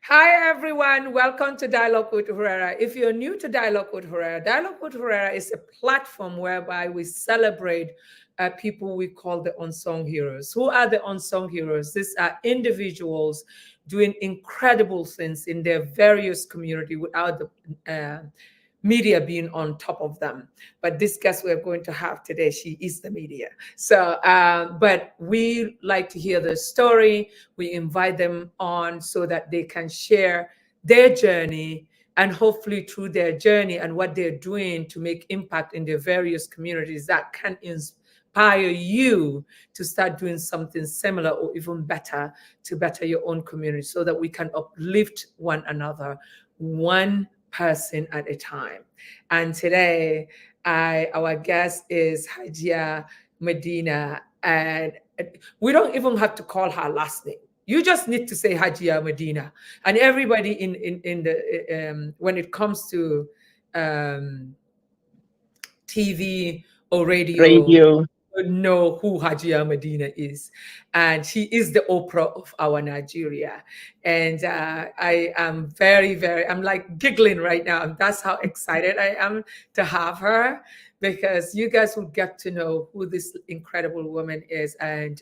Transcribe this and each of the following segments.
Hi, everyone. Welcome to Dialogue with Khuraira. If you're new to Dialogue with Khuraira, Dialogue with Khuraira is a platform whereby we celebrate people we call the unsung heroes. Who are the unsung heroes? These are individuals doing incredible things in their various community without the media being on top of them. But this guest we're going to have today, she is the media. So, but we like to hear the story. We invite them on so that they can share their journey, and hopefully through their journey and what they're doing to make impact in their various communities, that can inspire you to start doing something similar or even better to better your own community, so that we can uplift one another, one person at a time. And today, our guest is Hajia Medina, and we don't even have to call her last name. You just need to say Hajia Medina, and everybody in the when it comes to TV or radio Radio. know who Hajia Medina is. And she is the Oprah of our Nigeria. And I am I'm like giggling right now. That's how excited I am to have her, because you guys will get to know who this incredible woman is. And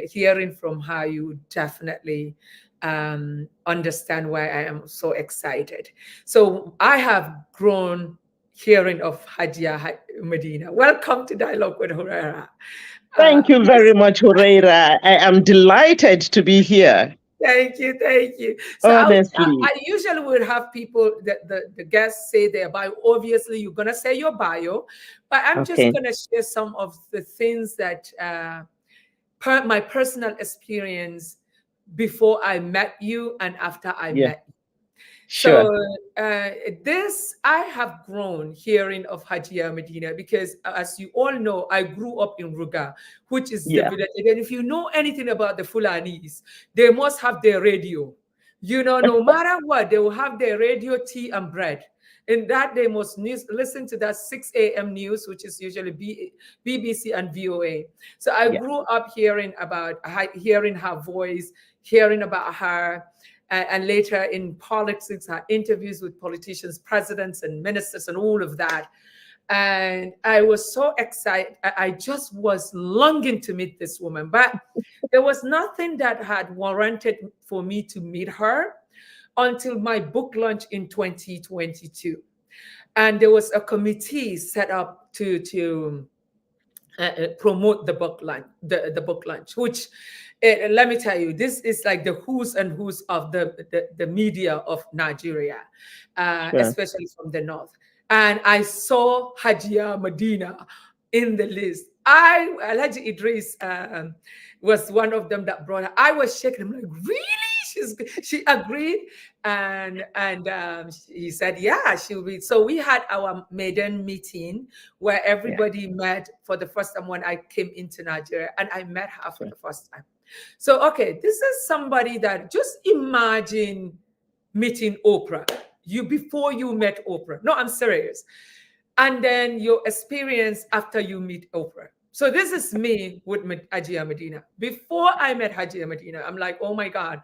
hearing from her, you would definitely understand why I am so excited. So I have grown hearing of Hajia Medina. Welcome to Dialogue with Khuraira. Thank you very much, Khuraira. I am delighted to be here. Thank you, thank you. So Honestly. I usually would have people, the guests say their bio. Obviously, you're gonna say your bio, but I'm just Okay. gonna share some of the things that my personal experience before I met you and after I Yeah. met you. Sure. So I have grown hearing of Hajia Medina because, as you all know, I grew up in Ruga, which is the Yeah. village. And if you know anything about the Fulanis, they must have their radio. You know, no matter what, they will have their radio, tea, and bread. And that they must listen to that 6 a.m. news, which is usually BBC and VOA. So I Yeah. grew up hearing her voice, hearing about her, and later in politics, her interviews with politicians, presidents, and ministers, and all of that. And I was so excited. I just was longing to meet this woman, but there was nothing that had warranted for me to meet her until my book launch in 2022. And there was a committee set up to promote the book launch, the book launch, which let me tell you, this is like the who's and who's of the media of Nigeria, Sure. especially from the north. And I saw Hajia Medina in the list. Alhaji Idris was one of them that brought her. I was shaking. I'm like, really? She agreed, and he said, yeah, she'll be. So we had our maiden meeting where Yeah. everybody met for the first time when I came into Nigeria, and I met her for Sure. the first time. So, okay, this is somebody that, just imagine meeting Oprah, you before you met Oprah. No, I'm serious. And then your experience after you meet Oprah. So this is me with Hajia Medina. Before I met Hajia Medina, I'm like, oh my God,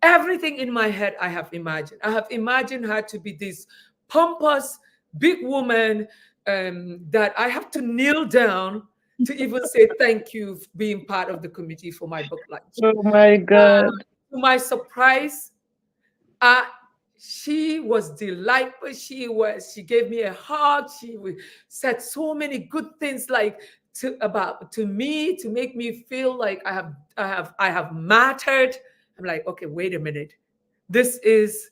everything in my head I have imagined. I have imagined her to be this pompous, big woman that I have to kneel down to even say thank you for being part of the committee for my book launch. Oh my God. To my surprise, uh, she was delightful. She gave me a hug. Said so many good things, like to me, to make me feel like I have mattered. I'm like, okay, wait a minute. This is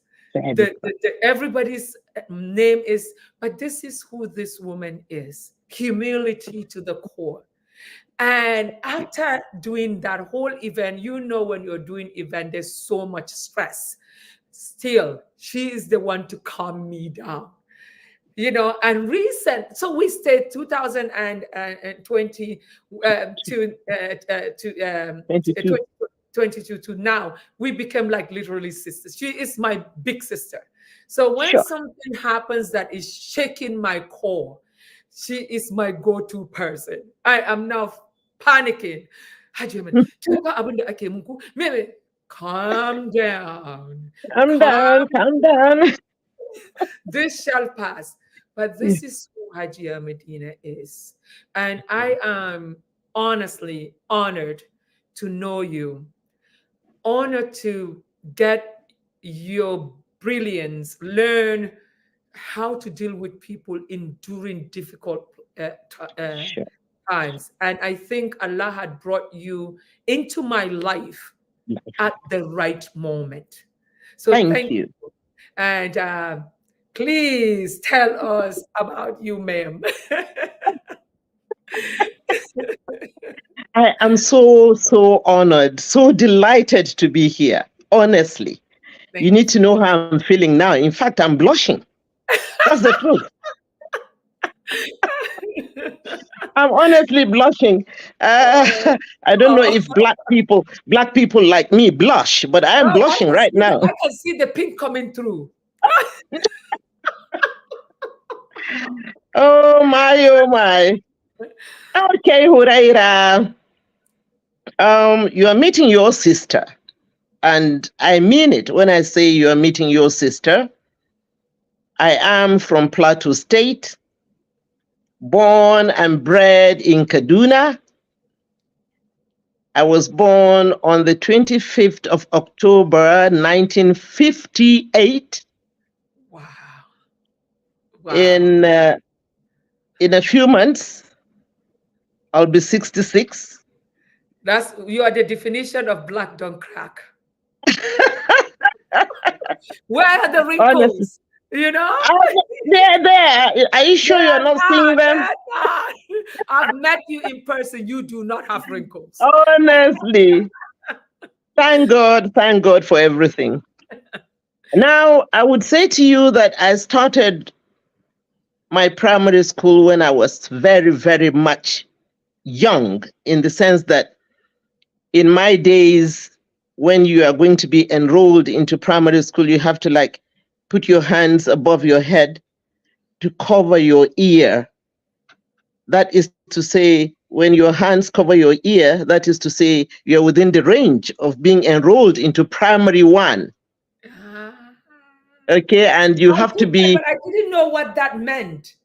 everybody's name is, but this is who this woman is. Humility to the core. And after doing that whole event, you know, when you're doing event, there's so much stress. Still, she is the one to calm me down. You know, and recent, so we stayed 2020 to 22. 2022 to now. We became like literally sisters. She is my big sister. So when Sure. something happens that is shaking my core, she is my go-to person. I am now panicking. Hajiya, kin ga abin da ake muku? Me Calm down. Calm down, Calm. calm down. This shall pass. But this is who Hajia Medina is. And I am honestly honored to know you, honored to get your brilliance, learn how to deal with people in during difficult Sure. times. And I think Allah had brought you into my life at the right moment. So Thank thank you. you. And please tell us about you, ma'am. I am so honored, so delighted to be here. Honestly, you need to know how I'm feeling now. In fact, I'm blushing. That's the truth. I'm honestly blushing. I don't know if black people like me blush, but I am blushing right now. I can see the pink coming through. Oh my, oh my. Okay, Khuraira. You are meeting your sister. And I mean it when I say you are meeting your sister. I am from Plateau State, born and bred in Kaduna. I was born on the 25th of October, 1958. Wow. In a few months, I'll be 66. You are the definition of black don't crack. Where are the wrinkles? Honestly. You know? They're there. Are you sure you're not seeing them? I've met you in person. You do not have wrinkles. Honestly. Thank God for everything. Now, I would say to you that I started my primary school when I was very, very much young, in the sense that in my days, when you are going to be enrolled into primary school, you have to put your hands above your head to cover your ear. That is to say, when your hands cover your ear, that is to say, you're within the range of being enrolled into primary one. Okay, and you have to be. But I didn't know what that meant.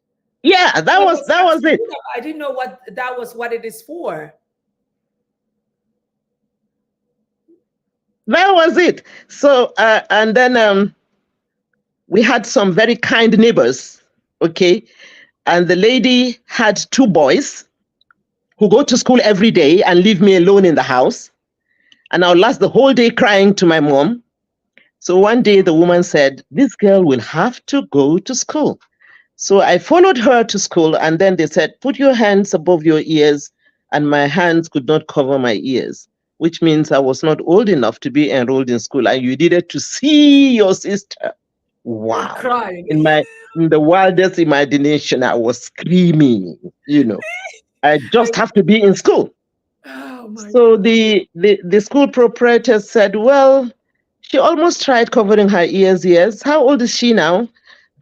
Yeah, that was it. I didn't know what it is for. That was it. So, and then we had some very kind neighbors, okay? And the lady had two boys who go to school every day and leave me alone in the house. And I'll last the whole day crying to my mom. So one day the woman said, this girl will have to go to school. So I followed her to school, and then they said, put your hands above your ears, and my hands could not cover my ears, which means I was not old enough to be enrolled in school, and you needed to see your sister. Wow. Crying. In the wildest imagination, I was screaming, I just have to be in school. Oh my so the school proprietor said, well, she almost tried covering her ears, yes. How old is she now?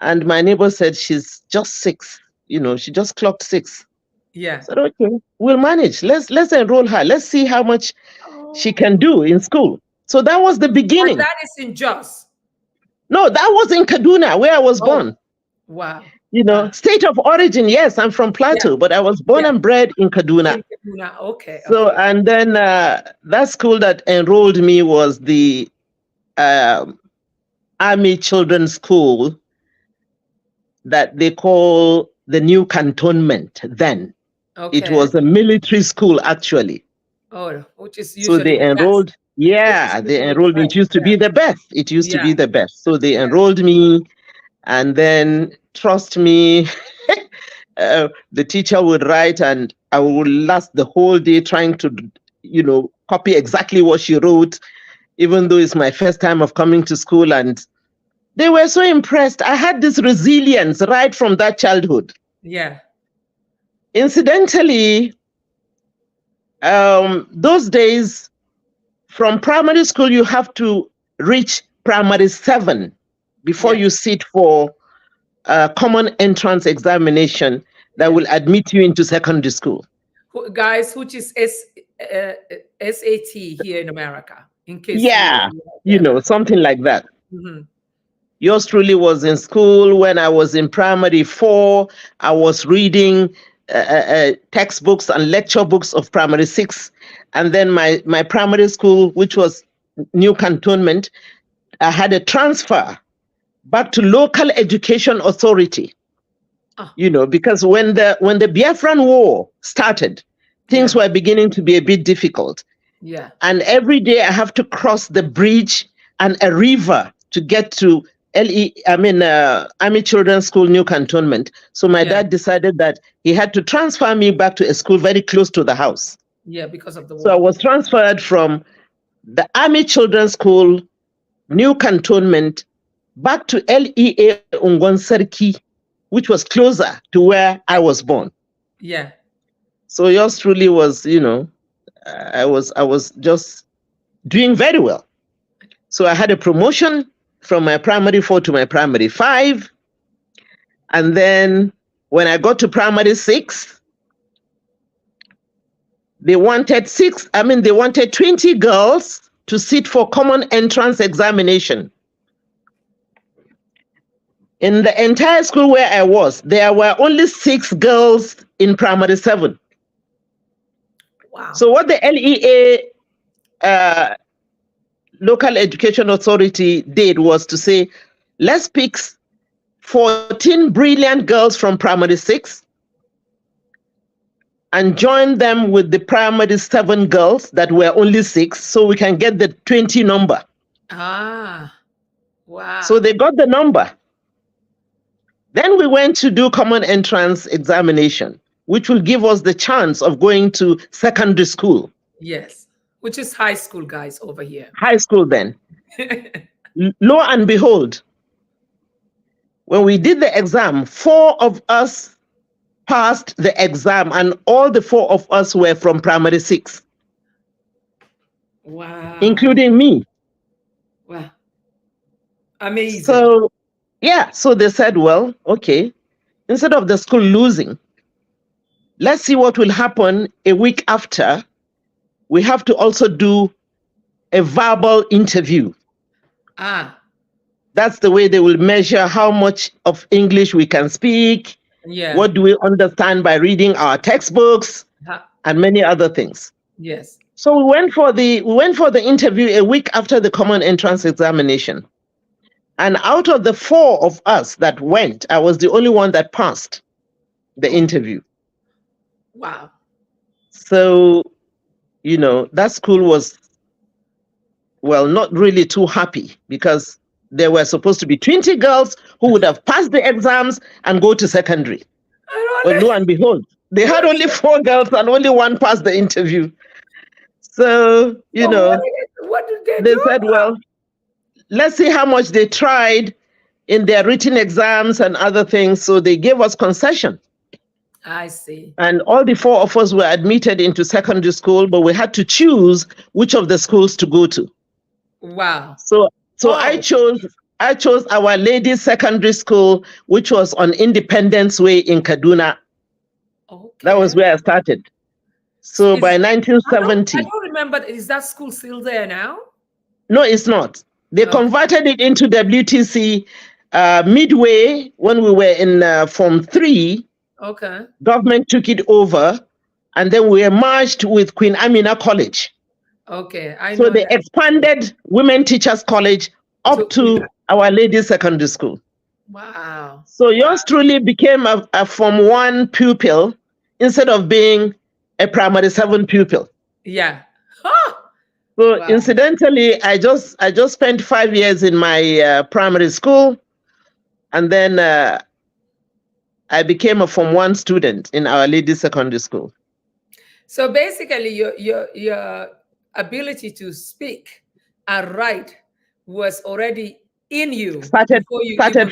And my neighbor said, she's just 6. She just clocked 6. Yeah. I said, okay, we'll manage. Let's enroll her. Let's see how much she can do in school. So that was the beginning. And that is in Jos. No, that was in Kaduna, where I was born. Wow. State of origin, yes, I'm from Plateau, but I was born and bred in Kaduna. Okay. So, and then that school that enrolled me was the Army Children's School that they call the New Cantonment then. Okay. It was a military school, actually. Oh, which is usually so they enrolled. Yeah, they enrolled me. It used to be the best. It used to be the best. So they enrolled me, and then, trust me, the teacher would write, and I would last the whole day trying to, copy exactly what she wrote, even though it's my first time of coming to school. And they were so impressed. I had this resilience right from that childhood. Yeah. Incidentally, those days, from primary school, you have to reach primary 7 before you sit for a common entrance examination that will admit you into secondary school. Guys, which is SAT here in America. in case. Yeah, something like that. Yours truly was in school when I was in primary 4. I was reading textbooks and lecture books of primary 6. And then my primary school, which was New Cantonment, I had a transfer back to local education authority. Because when the Biafran War started, things were beginning to be a bit difficult. Yeah. And every day I have to cross the bridge and a river to get to Army Children's School, New Cantonment. So my dad decided that he had to transfer me back to a school very close to the house. Yeah, because of the war. So I was transferred from the Army Children's School, New Cantonment, back to LEA Ungonsarki, which was closer to where I was born. Yeah. So yours truly was, I was just doing very well. So I had a promotion from my primary 4 to my primary 5. And then when I got to primary 6, they wanted 20 girls to sit for common entrance examination. In the entire school where I was, there were only 6 girls in primary 7. Wow. So what the LEA Local Education Authority did was to say, let's pick 14 brilliant girls from primary 6 and join them with the primary 7 girls that were only 6, so we can get the 20 number. Ah, wow. So they got the number. Then we went to do common entrance examination, which will give us the chance of going to secondary school. Yes, which is high school, guys, over here. High school then. Lo and behold, when we did the exam, 4 of us passed the exam, and all the 4 of us were from primary 6. Wow. Including me. Wow. Amazing. So, so they said, well, okay, instead of the school losing, let's see what will happen a week after. We have to also do a verbal interview. Ah. That's the way they will measure how much of English we can speak. Yeah. What do we understand by reading our textbooks and many other things. Yes. So we went for the interview a week after the common entrance examination. And out of the 4 of us that went, I was the only one that passed the interview. Wow. So, that school was, well, not really too happy because there were supposed to be 20 girls who would have passed the exams and go to secondary. But lo and behold, they had only 4 girls and only 1 passed the interview. So, what did they said, well, let's see how much they tried in their written exams and other things. So they gave us concession. I see. And all the 4 of us were admitted into secondary school, but we had to choose which of the schools to go to. Wow. So I chose Our Ladies Secondary School, which was on Independence Way in Kaduna. Okay. That was where I started. So by 1970. I don't remember. Is that school still there now? No, it's not. They converted it into WTC midway when we were in Form 3. Okay. Government took it over, and then we were merged with Queen Amina College. Okay. So they expanded Women Teachers College up to Our Ladies Secondary School. Wow. So yours truly became a Form 1 pupil instead of being a primary 7 pupil. Yeah. So incidentally, I just spent 5 years in my primary school, and then I became a Form 1 student in Our Ladies Secondary School. So basically, your ability to speak and write was already in you. Started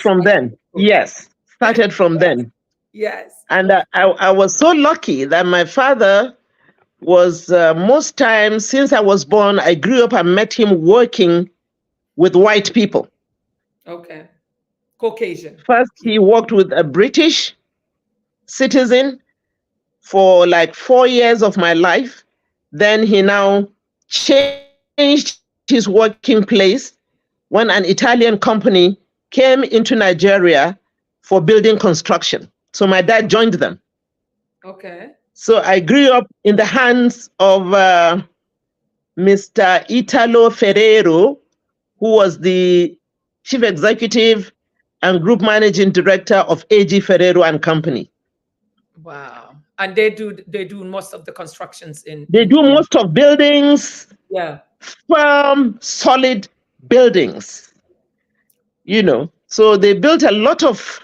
from then. Yes, started from then. Yes. And I was so lucky that my father was most times since I was born, I grew up and met him working with white people. Okay. Caucasian. First, he worked with a British citizen for like 4 years of my life. Then he now changed his working place when an Italian company came into Nigeria for building construction. So my dad joined them. Okay. So I grew up in the hands of Mr. Italo Ferrero, who was the chief executive and group managing director of AG Ferrero and Company. Wow. And they do most of the constructions in. They do most of buildings. Yeah. Firm, solid buildings. You know, so they built a lot of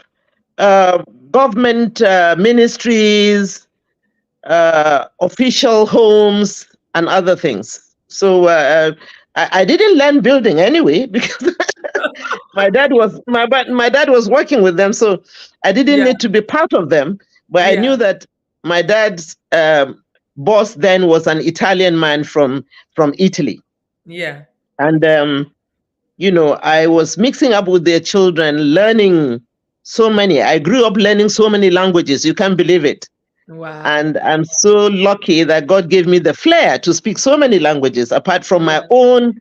government ministries, official homes, and other things. So I didn't learn building anyway because my dad was working with them, so I didn't need to be part of them. But I knew that my dad's boss then was an Italian man from Italy. Yeah. And you know, I was mixing up with their children, learning so many. I grew up learning so many languages. You can't believe it. Wow. And I'm so lucky that God gave me the flair to speak so many languages apart from my own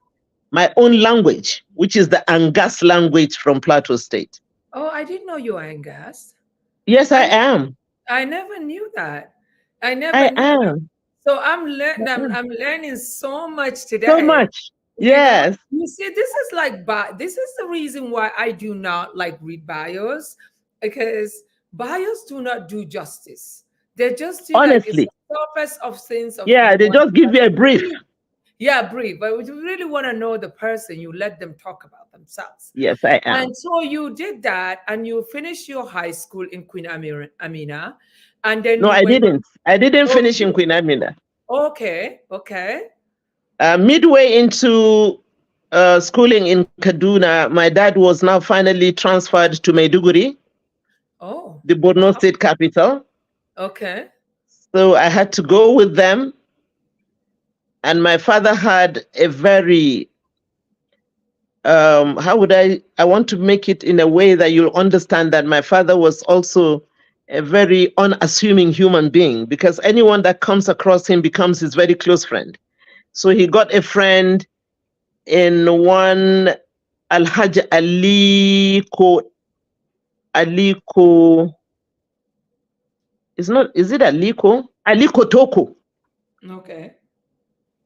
language, which is the Angas language from Plateau State. Oh, I didn't know you were Angas. Yes, I am. I never knew that. I am. So I'm learning so much today. So much. Yes. You see, this is the reason why I do not like read bios, because bios do not do justice. They just do honestly the surface of things. They just give you a brief. Yeah, brief. But if you really want to know the person, you let them talk about themselves. Yes, I am. And so you did that, and you finished your high school in Queen Amina, and then I didn't finish in Queen Amina. Okay. Midway into schooling in Kaduna, my dad was now finally transferred to Maiduguri, the Borno State capital. Okay. So I had to go with them. And my father had a very, I want to make it in a way that you'll understand that my father was also a very unassuming human being, because anyone that comes across him becomes his very close friend. So he got a friend in one Alhaji Aliko. Is it Aliko? Aliko Toko. Okay.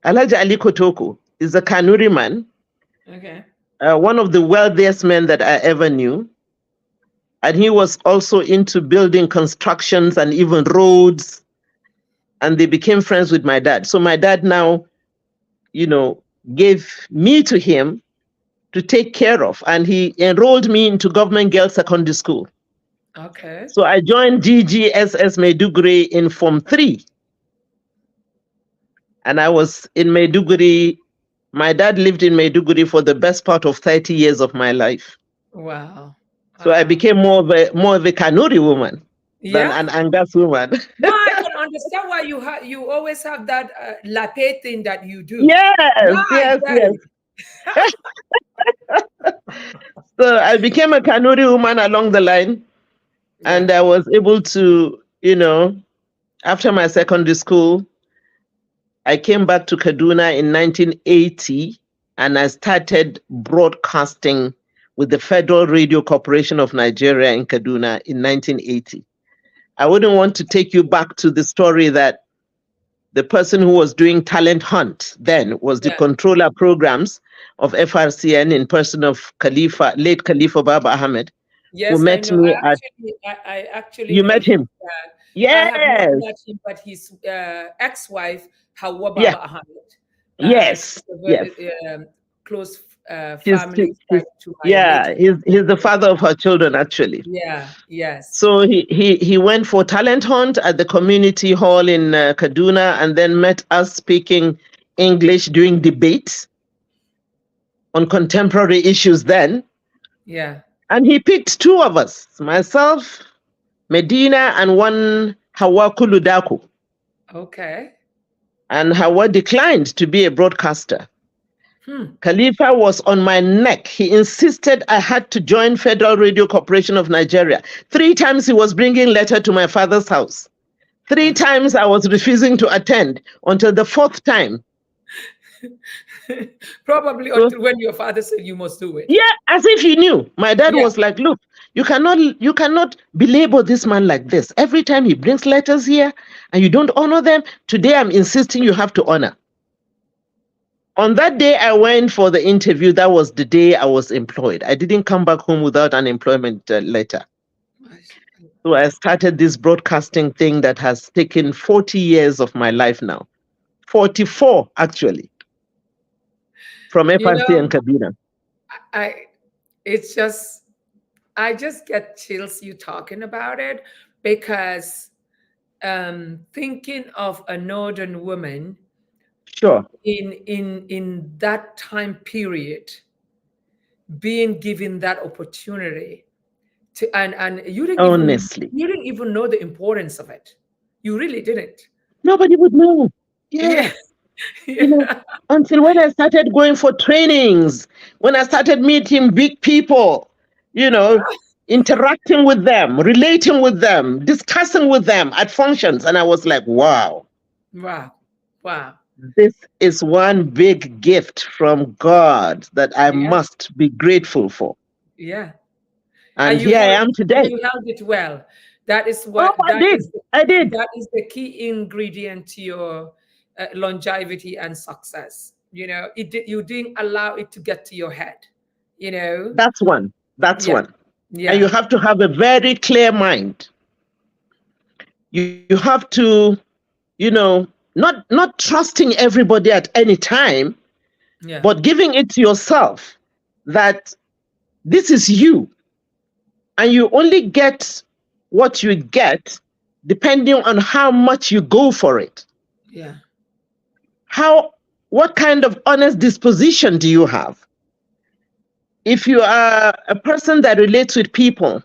Alhaji Aliko Toko is a Kanuri man. Okay. One of the wealthiest men that I ever knew. And he was also into building constructions and even roads. And they became friends with my dad. So my dad now, gave me to him to take care of. And he enrolled me into Government Girls Secondary School. Okay. So I joined GGSS Maiduguri in Form 3. And I was in Maiduguri. My dad lived in Maiduguri for the best part of 30 years of my life. Wow. So I became more of a Kanuri woman than an Angas woman. No, I can understand why you always have that latte thing that you do. Yes. So I became a Kanuri woman along the line. And I was able to, after my secondary school, I came back to Kaduna in 1980, and I started broadcasting with the Federal Radio Corporation of Nigeria in Kaduna in 1980. I wouldn't want to take you back to the story that the person who was doing talent hunt then was the controller programs of FRCN in person of late Khalifa Baba Ahmed. Yes, who met me I actually you met him. Yes. I have not met him, but his ex-wife, Hawa Baba Ahmed. Yes. Close family. He's the father of her children, actually. Yes. So he went for talent hunt at the community hall in Kaduna, and then met us speaking English during debates on contemporary issues then. Yeah. And he picked two of us, myself, Medina, and one Hawa Kuludaku. Okay. And Hawa declined to be a broadcaster. Khalifa was on my neck. He insisted I had to join Federal Radio Corporation of Nigeria. 3 times he was bringing letter to my father's house. 3 times I was refusing to attend, until the 4th time Probably So, until when your father said you must do it. yeah, as if he knew. My dad Yeah. was like, look, you cannot belabor this man like this. Every time he brings letters here and you don't honor them, today I'm insisting you have to honor. On that day I went for the interview, that was the day I was employed. I didn't come back home without an employment letter. So I started this broadcasting thing that has taken 40 years of my life now. 44, actually, from You FRCN know, Kaduna. I it's just I just get chills you talking about it because thinking of a northern woman Sure. in that time period being given that opportunity to and Honestly, you didn't even know the importance of it. You really didn't. nobody would know. Yeah. Yeah. You know, Yeah. until when I started going for trainings, when I started meeting big people, you know, interacting with them, relating with them, discussing with them at functions. And I was like, wow, Wow. Wow. this is one big gift from God that I Yeah. must be grateful for. Yeah. And here I am And today. you held it well. That is Oh, what I did. I did. that is the key ingredient to your longevity and success. You didn't allow it to get to your head. You know. That's one. That's Yeah. one. And Yeah. you have to have a very clear mind. You have to, not trusting everybody at any time, Yeah. but giving it to yourself that this is you. And you only get what you get depending on how much you go for it. Yeah. What kind of honest disposition do you have? If you are a person that relates with people,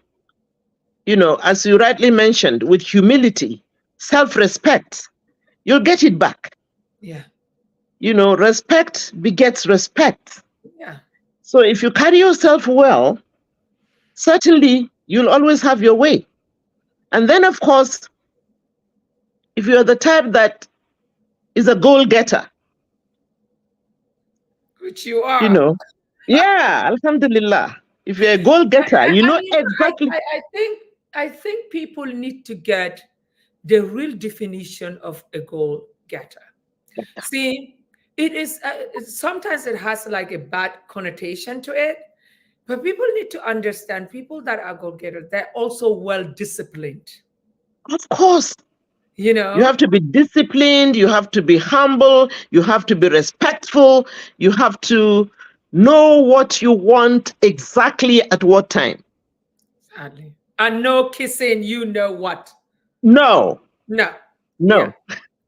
as you rightly mentioned, with humility, self-respect, you'll get it back. Yeah. Respect begets respect. Yeah. So if you carry yourself well, certainly you'll always have your way. And then, of course, if you're the type that is a goal getter, Which you are. Yeah, alhamdulillah. If you're a goal getter, you know exactly. I think people need to get the real definition of a goal getter. See, it is sometimes it has like a bad connotation to it, but people need to understand people that are goal getters, they're also well disciplined. Of course. You have to be disciplined, you have to be humble, you have to be respectful, you have to know what you want exactly at what time. Sadly. And no kissing, you know what? No. Yeah.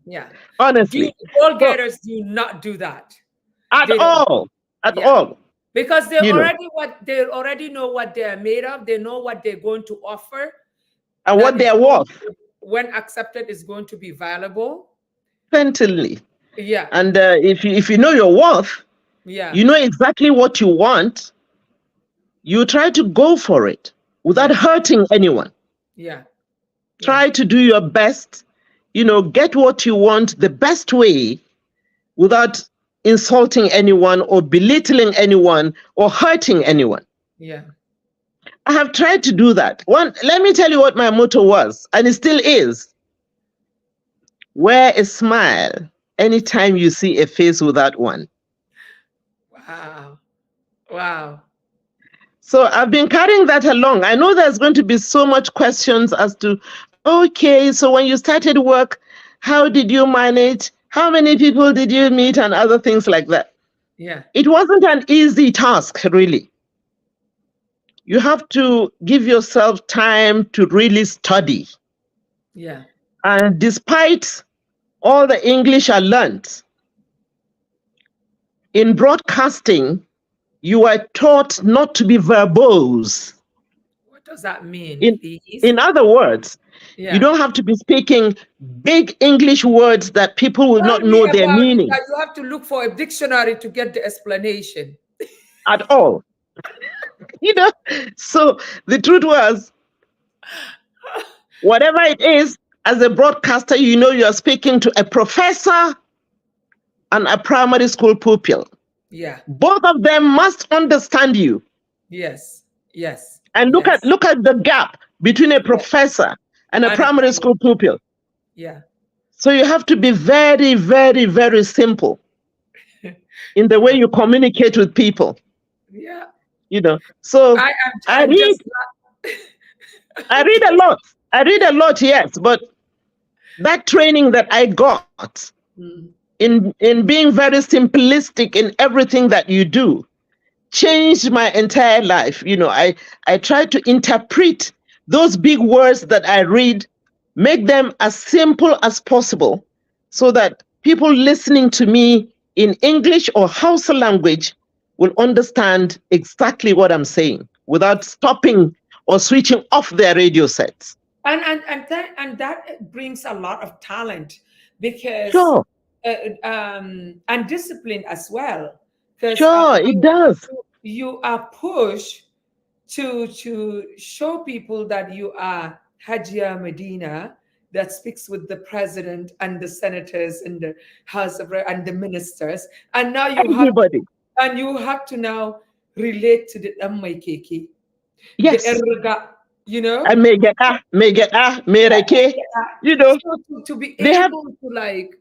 Yeah. Honestly. Goal getters do not do that. At all. Because they already know what they are made of. They know what they're going to offer. And what they are worth. When accepted, is going to be valuable. Certainly. Yeah. And if you know your worth, you know exactly what you want, you try to go for it without hurting anyone. Yeah. Try to do your best, get what you want the best way without insulting anyone or belittling anyone or hurting anyone. Yeah. I have tried to do that. Let me tell you what my motto was, and it still is. Wear a smile anytime you see a face without one. Wow. So I've been carrying that along. I know there's going to be so much questions as to, okay, so when you started work, how did you manage? How many people did you meet and other things like that? Yeah. It wasn't an easy task, really. You have to give yourself time to really study. Yeah. And despite all the English I learned, in broadcasting, you are taught not to be verbose. What does that mean? In other words, you don't have to be speaking big English words that people will not know their meaning. You have to look for a dictionary to get the explanation. At all. So the truth was, whatever it is, as a broadcaster, you're speaking to a professor and a primary school pupil. Yeah. Both of them must understand you. Yes. Yes. And look at the gap between a professor and a primary school pupil. Yeah. So you have to be very, very, very simple in the way you communicate with people. Yeah. So I read a lot. I read a lot, yes, but that training that I got in being very simplistic in everything that you do changed my entire life. I try to interpret those big words that I read, make them as simple as possible so that people listening to me in English or Hausa language will understand exactly what I'm saying without stopping or switching off their radio sets. And that brings a lot of talent, because Sure. And discipline as well. Sure, it does. You are pushed to show people that you are Hajia Medina that speaks with the president and the senators and the House of and the ministers, and now you have to now relate to the Ammaikeki. Yes. The Erga, And mereke, So to be able to like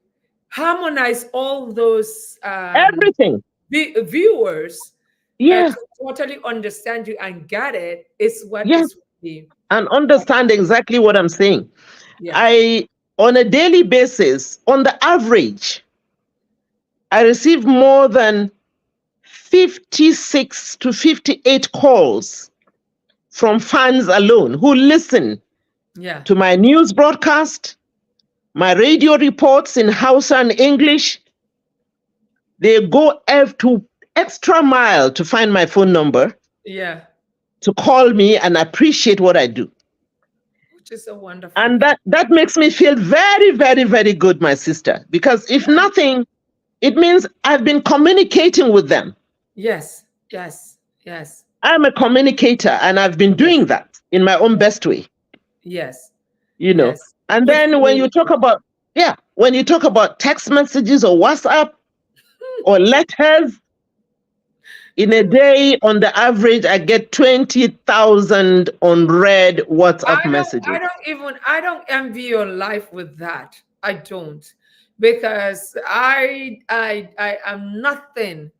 harmonize all those everything. Viewers, yes, to totally understand you and get it is what yes, is and understand exactly what I'm saying. Yeah. On a daily basis, on the average, I receive more than 56 to 58 calls from fans alone who listen to my news broadcast, my radio reports in Hausa and English. They go to extra mile to find my phone number. Yeah. To call me and appreciate what I do. Which is so wonderful. And that makes me feel very, very, very good, my sister, because if nothing, it means I've been communicating with them. Yes, yes, yes. I'm a communicator and I've been doing that in my own best way. Yes. Yes. And then when you talk about, text messages or WhatsApp or letters, in a day, on the average, I get 20,000 unread WhatsApp messages. I don't envy your life with that. I don't, because I am nothing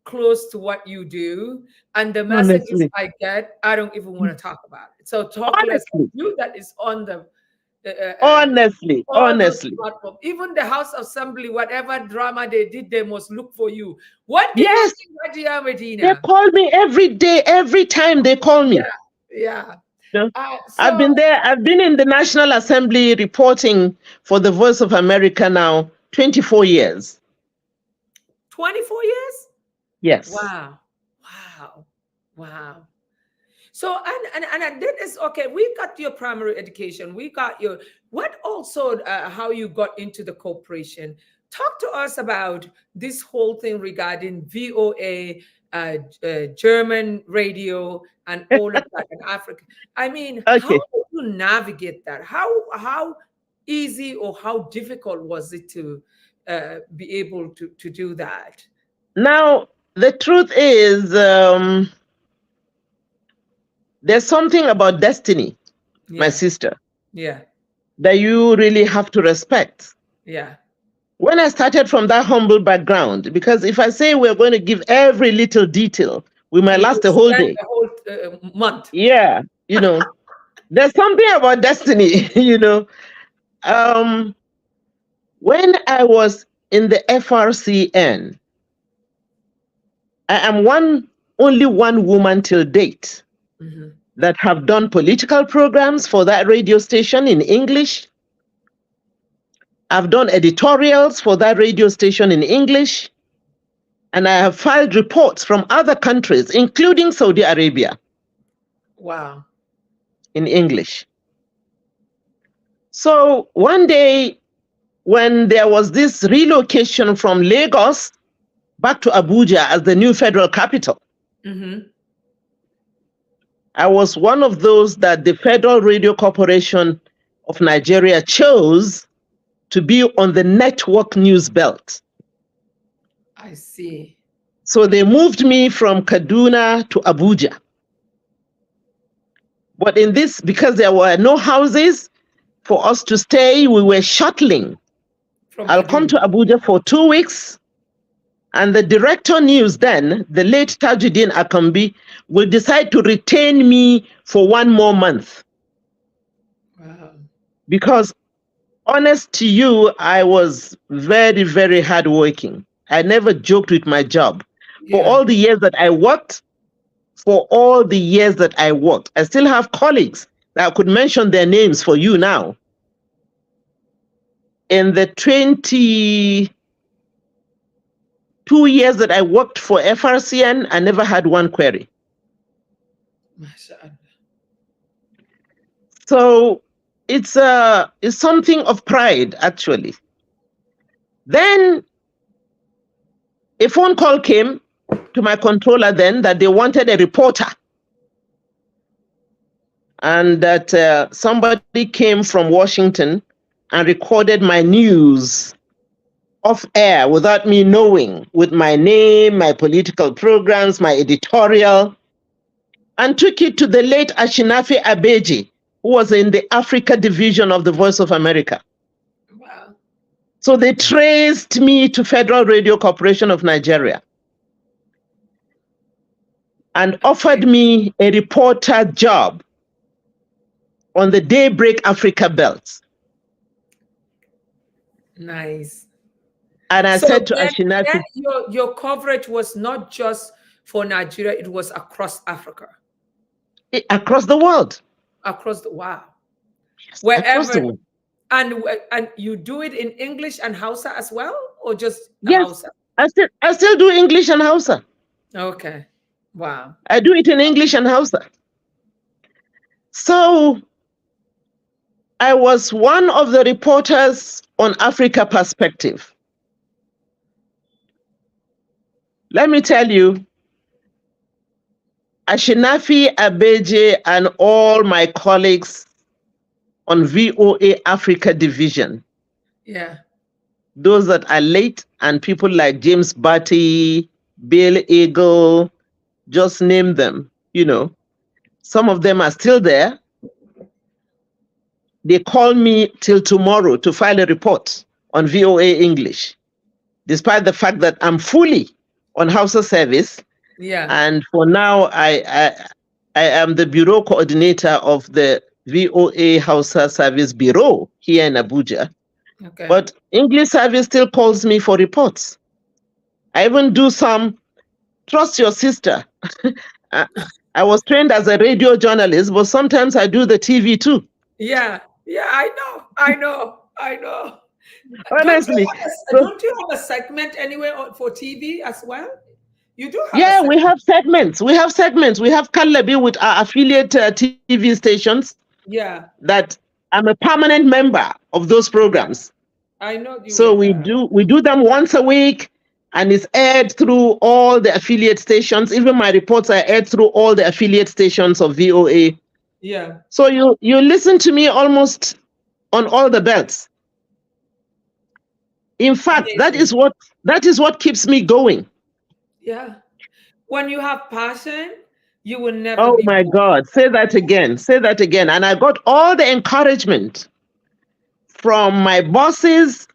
close to what you do, and the messages I get, I don't even want to talk about it. So talk less of you that is on the honestly. Even the House Assembly, whatever drama they did, they must look for you. What? Yes. Medina? They call me every day, every time they call me. Yeah. I've been there. I've been in the National Assembly reporting for the Voice of America now 24 years. 24 years? Yes. Wow. So and that is okay. We got your primary education. We got your how you got into the corporation. Talk to us about this whole thing regarding VOA, German radio, and all of that in Africa. I mean, how did you navigate that? How easy or how difficult was it to be able to do that? Now, the truth is, there's something about destiny, my sister. Yeah. That you really have to respect. Yeah. When I started from that humble background, because if I say we're going to give every little detail, we might last a whole day. A whole month. Yeah. There's something about destiny, When I was in the FRCN, I am only one woman till date that have done political programs for that radio station in English. I've done editorials for that radio station in English. And I have filed reports from other countries, including Saudi Arabia. Wow. In English. So one day, when there was this relocation from Lagos back to Abuja as the new federal capital, I was one of those that the Federal Radio Corporation of Nigeria chose to be on the network news belt. I see. So they moved me from Kaduna to Abuja. But in this, because there were no houses for us to stay, we were shuttling. I'll come to Abuja for 2 weeks. And the director news then, the late Tajuddin Akambi, will decide to retain me for 1 more month. Wow. Because honest to you, I was very, very hardworking. I never joked with my job. For all the years that I worked, I still have colleagues that I could mention their names for you now. In the 22 years that I worked for FRCN, I never had one query. So it's something of pride, actually. Then a phone call came to my controller then that they wanted a reporter, and that somebody came from Washington and recorded my news off air without me knowing, with my name, my political programs, my editorial, and took it to the late Ashinafi Abedje, who was in the Africa division of the Voice of America. Wow. So they traced me to Federal Radio Corporation of Nigeria and offered me a reporter job on the Daybreak Africa Belt. Nice. And I said to Ashinafi, your coverage was not just for Nigeria, it was across Africa. Across the world. Across the, wow. Yes, Wherever. the world. And you do it in English and Hausa as well, or just Yes, Hausa? I still do English and Hausa. Okay. Wow. I do it in English and Hausa. So I was one of the reporters on Africa Perspective. Let me tell you, Ashinafi Abedje and all my colleagues on VOA Africa Division, those that are late, and people like James Batty, Bill Eagle, just name them, you know. Some of them are still there. They call me till tomorrow to file a report on VOA English, despite the fact that I'm fully on Hausa service. And for now, I am the bureau coordinator of the VOA Hausa Service Bureau here in Abuja. Okay. But English service still calls me for reports. I even do some, trust your sister. I was trained as a radio journalist, but sometimes I do the TV too. Yeah, I know. Honestly. Don't you have a segment anywhere for TV as well? You do have Yeah, we have segments. We have Kallabi with our affiliate TV stations. Yeah. That I'm a permanent member of those programs. I know. So we do them once a week, and it's aired through all the affiliate stations. Even my reports are aired through all the affiliate stations of VOA. Yeah. So you listen to me almost on all the belts. In fact, that is what keeps me going. Yeah. When you have passion, you will never. Oh my God! Say that again. Say that again. And I got all the encouragement from my bosses.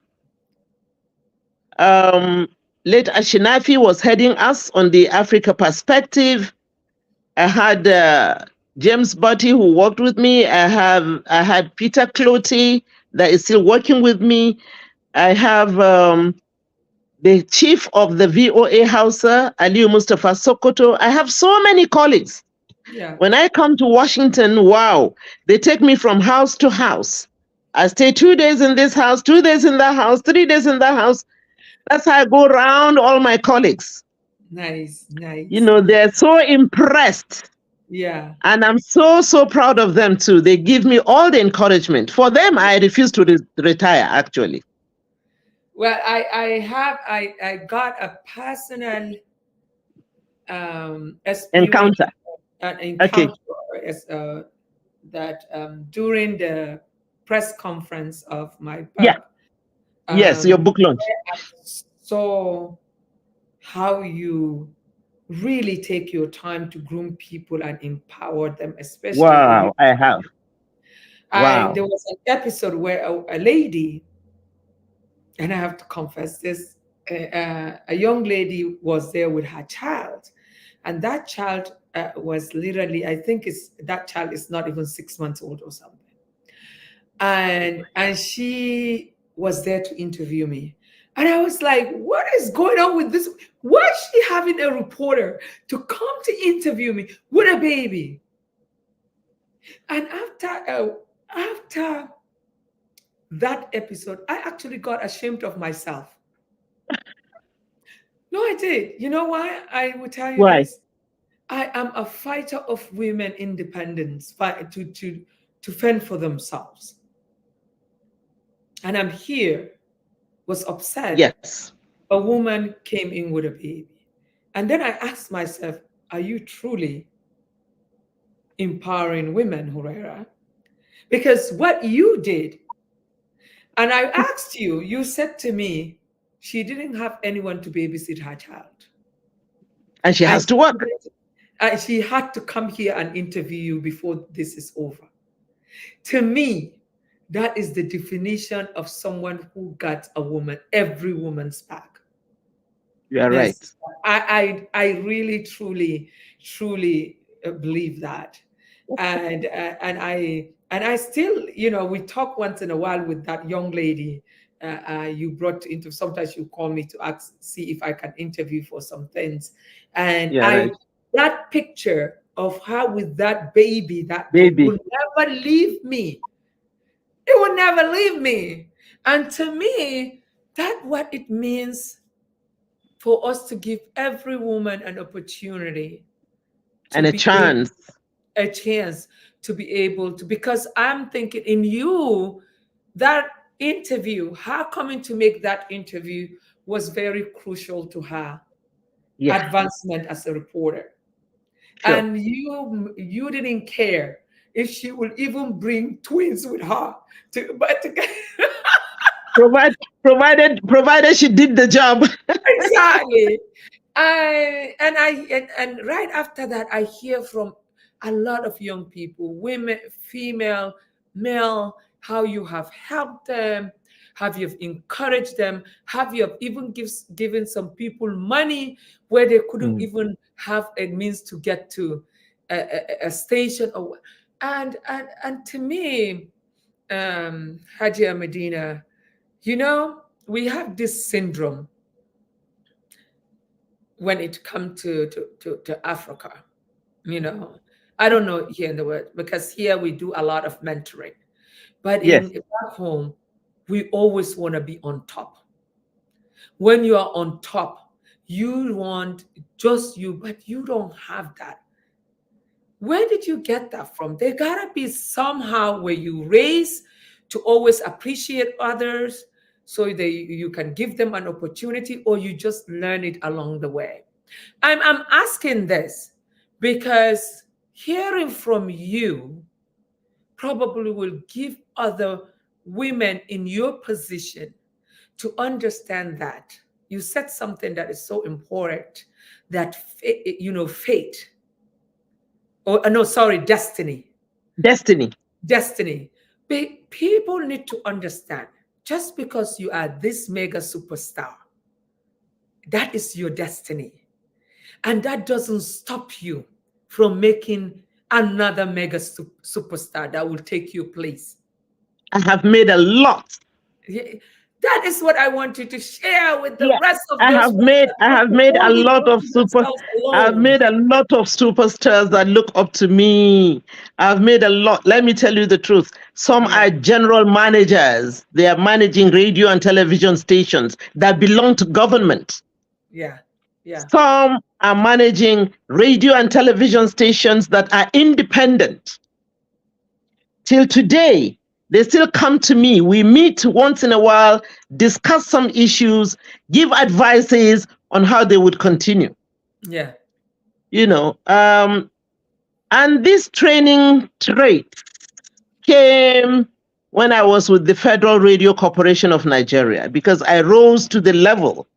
Late Ashinafi was heading us on the Africa Perspective. I had James Batty, who worked with me. I had Peter Clotty that is still working with me. I have the chief of the VOA Hausa, Aliyu Mustafa Sokoto. I have so many colleagues. Yeah. When I come to Washington, wow, they take me from house to house. I stay 2 days in this house, 2 days in that house, 3 days in that house. That's how I go around all my colleagues. Nice. You know, they're so impressed. Yeah. And I'm so proud of them too. They give me all the encouragement. For them, I refuse to retire, actually. Well, I got a personal encounter. Okay. That during the press conference of my book. Yeah. Yes, your book launch. So how you really take your time to groom people and empower them, especially the Wow, youth. I have. There Wow. was an episode where a lady, and I have to confess this, a young lady was there with her child, and that child was literally, I think that child is not even 6 months old or something, and she was there to interview me. And I was like, what is going on with this? Why is she having a reporter to come to interview me with a baby? And after that episode, I actually got ashamed of myself. No, I did. You know why? I will tell you Why? this. I am a fighter of women independence, fight to fend for themselves. And I'm here, was upset. Yes. A woman came in with a baby. And then I asked myself, are you truly empowering women, Khuraira? Because what you did, and I asked you, you said to me, she didn't have anyone to babysit her child. And she has to work. She had to come here and interview you before this is over. To me, that is the definition of someone who got every woman's back. You are right. I really, truly believe that. And I still, we talk once in a while with that young lady you brought into. Sometimes you call me to see if I can interview for some things. And right. That picture of her with that baby, will never leave me. It will never leave me. And to me, that's what it means for us to give every woman an opportunity and a chance. A chance to be able to, because I'm thinking in you, that interview, her coming to make that interview was very crucial to her advancement as a reporter. Sure. And you didn't care if she will even bring twins with her provided she did the job. Exactly. And right after that, I hear from a lot of young people, women, female, male, how you have helped them, have you encouraged them, have you even given some people money where they couldn't even have a means to get to a station. And to me, Hajia Medina, we have this syndrome when it comes to Africa. I don't know here in the world, because here we do a lot of mentoring. But in back home, we always want to be on top. When you are on top, you want just you, but you don't have that. Where did you get that from? There gotta be somehow where you raise to always appreciate others, so you can give them an opportunity, or you just learn it along the way. I'm asking this because hearing from you probably will give other women in your position to understand that. You said something that is so important, that fate, or no, sorry, destiny. People need to understand, just because you are this mega superstar, that is your destiny. And that doesn't stop you from making another mega superstar that will take your place. I have made a lot. That is what I want you to share with the rest of I have made a lot of superstars that look up to me. I've made a lot. Let me tell you the truth. Some are general managers. They are managing radio and television stations that belong to government. Some are managing radio and television stations that are independent. Till today, they still come to me. We meet once in a while, discuss some issues, give advices on how they would continue. And this training trait came when I was with the Federal Radio Corporation of Nigeria, because I rose to the level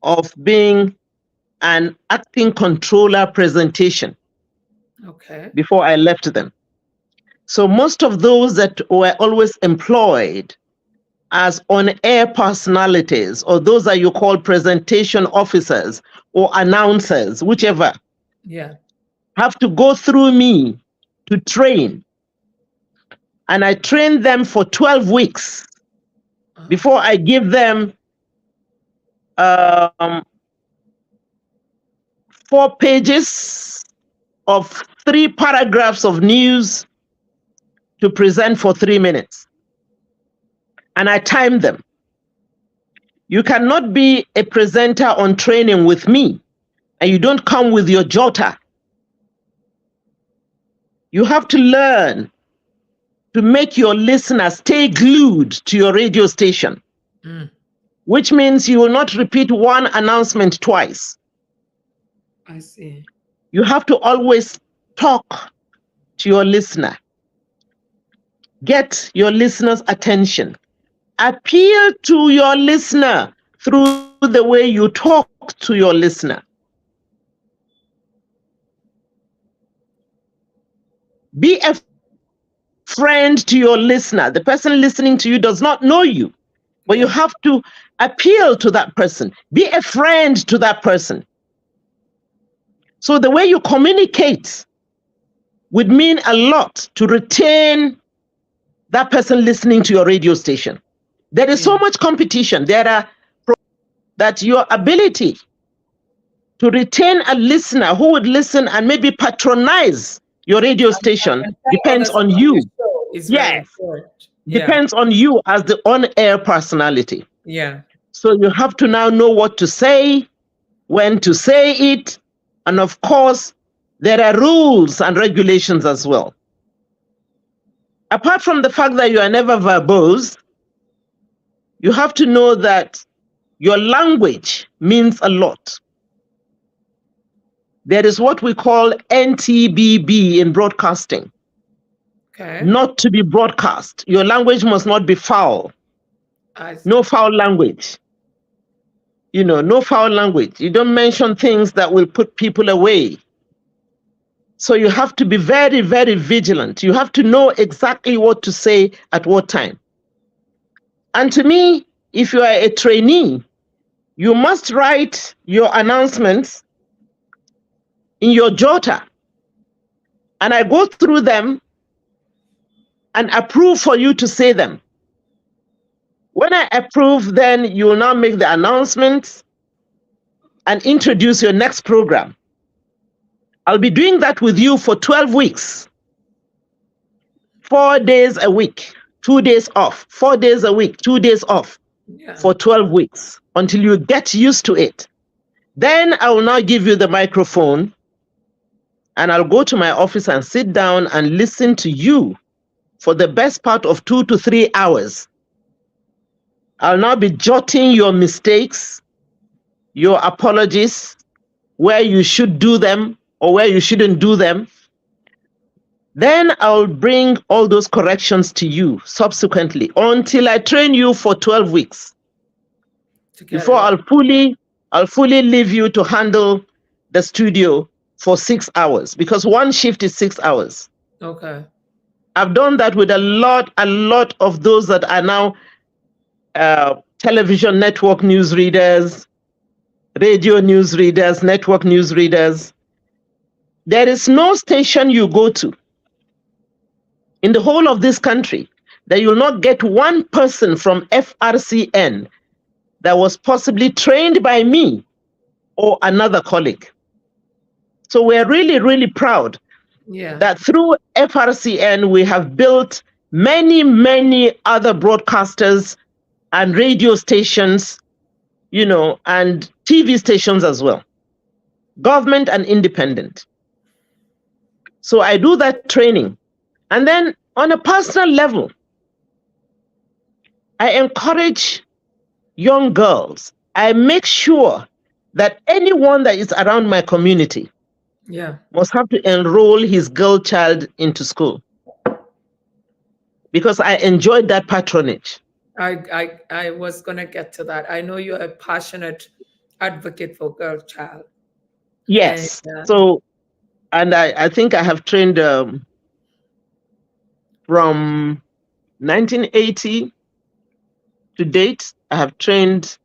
of being an acting controller presentation before I left them. So most of those that were always employed as on-air personalities, or those that you call presentation officers or announcers, whichever, have to go through me to train. And I trained them for 12 weeks before I give them 4 pages of 3 paragraphs of news to present for 3 minutes. And I timed them. You cannot be a presenter on training with me and you don't come with your jotter. You have to learn to make your listener stay glued to your radio station, which means you will not repeat one announcement twice. I see. You have to always talk to your listener. Get your listener's attention. Appeal to your listener through the way you talk to your listener. Be a friend to your listener. The person listening to you does not know you, but you have to appeal to that person. Be a friend to that person. So the way you communicate would mean a lot to retain that person listening to your radio station. There is so much competition. There are that your ability to retain a listener who would listen and maybe patronize your radio station depends on you. Yes, depends on you as the on-air personality. So you have to now know what to say, when to say it, and of course, there are rules and regulations as well. Apart from the fact that you are never verbose, you have to know that your language means a lot. There is what we call NTBB in broadcasting. Not to be broadcast. Your language must not be foul. No foul language. You know, no foul language. You don't mention things that will put people away. So you have to be very, very vigilant. You have to know exactly what to say at what time. And to me, if you are a trainee, you must write your announcements in your jotter. And I go through them and approve for you to say them. When I approve, then you will now make the announcements and introduce your next program. I'll be doing that with you for 12 weeks. 4 days a week, 2 days off, 4 days a week, 2 days off for 12 weeks until you get used to it. Then I will now give you the microphone and I'll go to my office and sit down and listen to you for the best part of 2 to 3 hours. I'll now be jotting your mistakes, your apologies, where you should do them or where you shouldn't do them. Then I'll bring all those corrections to you subsequently until I train you for 12 weeks. Before I'll fully leave you to handle the studio for 6 hours, because one shift is 6 hours. I've done that with a lot of those that are now television network newsreaders, radio newsreaders, network newsreaders. There is no station you go to in the whole of this country that you'll not get one person from FRCN that was possibly trained by me or another colleague. So we're really, really proud that through FRCN, we have built many, many other broadcasters and radio stations, you know, and TV stations as well, government and independent. So I do that training. And then on a personal level, I encourage young girls. I make sure that anyone that is around my community must have to enroll his girl child into school, because I enjoyed that patronage. I was going to get to that. I know you're a passionate advocate for girl child. And Yes. So, and I think I have trained from 1980 to date. I have trained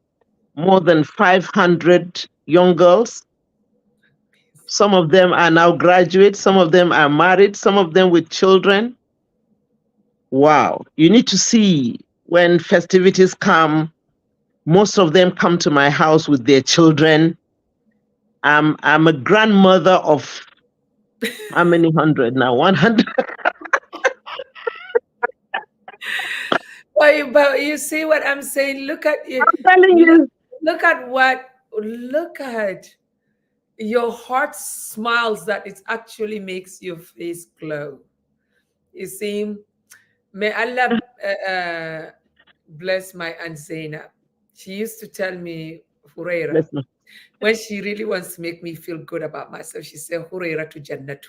more than 500 young girls. Some of them are now graduates. Some of them are married. Some of them with children. Wow. You need to see when festivities come, most of them come to my house with their children. I'm a grandmother of how many hundred now? 100. but you see what I'm saying? Look at you. I'm telling you. Look at your heart smiles that it actually makes your face glow. You see, may Allah bless my Aunt Zainab. She used to tell me, Khuraira, when she really wants to make me feel good about myself, she said, Khuraira to Jannatu.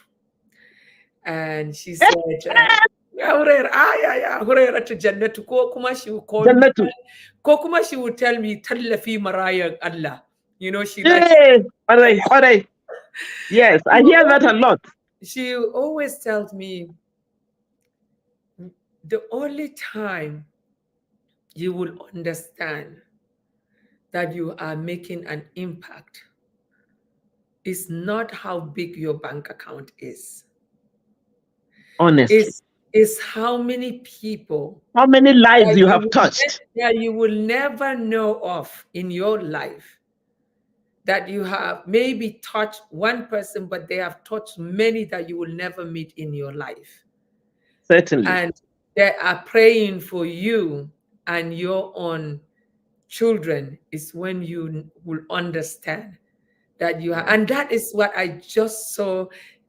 And she said, Khuraira to Jannatu. Ko kuma she would call me, ko kuma she would tell me, Tallafi Marayan Allah. You know, she likes. All right. Yes, I hear that a lot. She always tells me, the only time you will understand that you are making an impact is not how big your bank account is. Honestly. Is how many people, how many lives you have touched that you will never know of in your life, that you have maybe touched one person, but they have touched many that you will never meet in your life. Certainly. And they are praying for you and your own children is when you will understand that you are. And that is what I just saw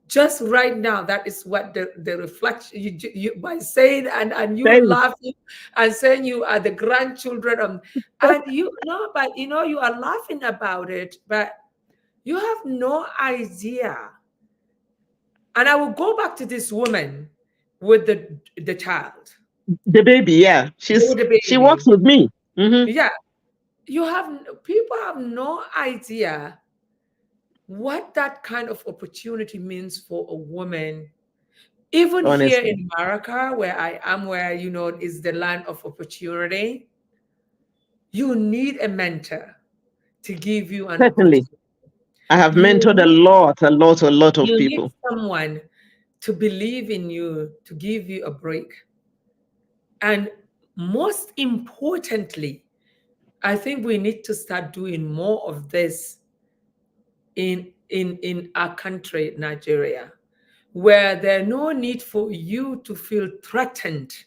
just right now. That is what the reflection, you by saying, and you laughing and saying you are the grandchildren and you know, but you know, you are laughing about it, but you have no idea. And I will go back to this woman with the child, the baby. Yeah, she works with me. Yeah, people have no idea what that kind of opportunity means for a woman. Even honestly, here in America, where I am, where you know is the land of opportunity, you need a mentor to give you an opportunity. I have mentored a lot of you people. Need someone to believe in you, to give you a break. And most importantly, I think we need to start doing more of this in our country, Nigeria, where there's no need for you to feel threatened